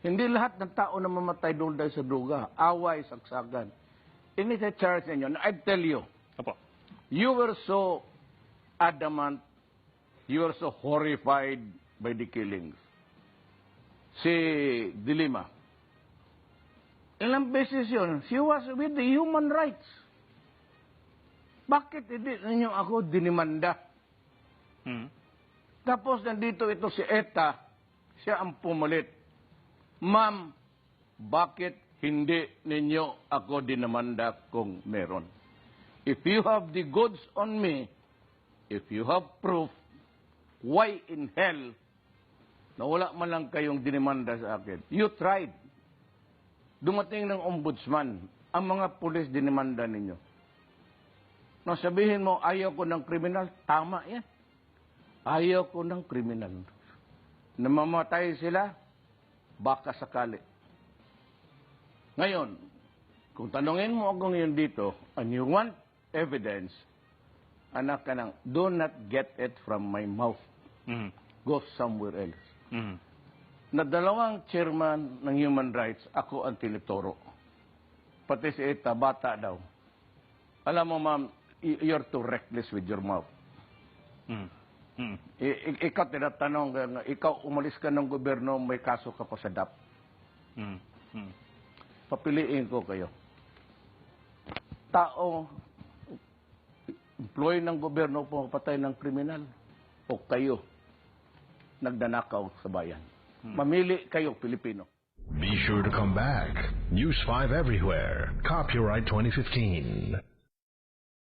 Hindi lahat ng tao na mamatay doon dahil sa droga. Away, saksagan. Ini-charge ninyo. And I tell you, Opo. you were so adamant, you were so horrified by the killings. Si Dilima, ilang beses yun, she was with the human rights. Bakit hindi ninyo ako dinimanda? Hmm. Tapos nandito ito si Eta, siya ang pumalit. Ma'am, bakit hindi ninyo ako dinamanda kung meron? If you have the goods on me, if you have proof, why in hell na wala man lang kayong dinimanda sa akin? You tried. Dumating ng ombudsman, ang mga pulis dinimanda ninyo. No, sabihin mo, ayaw ko ng kriminal, tama yan. Ayaw ko ng kriminal. Namamatay sila, baka sakali. Ngayon, kung tanungin mo ako ngayon dito, and you want evidence, anak ka nang, do not get it from my mouth. Hmm. Go somewhere else. Hmm. Na dalawang chairman ng human rights, ako ang tinuturo. Pati si Eta, bata daw. Alam mo, ma'am, you're too reckless with your mouth. Hmm. Hmm. Ikaw tinatanong, ikaw umalis ka ng gobyerno, may kaso ka pa sa DAP. Hmm. Hmm. Papiliin ko kayo. Tao, employee ng gobyerno, pumapatay ng kriminal. O kayo, nagdanakaw sa bayan. Mamili kayo, Pilipino. Be sure to come back. News 5 everywhere. Copyright 2015.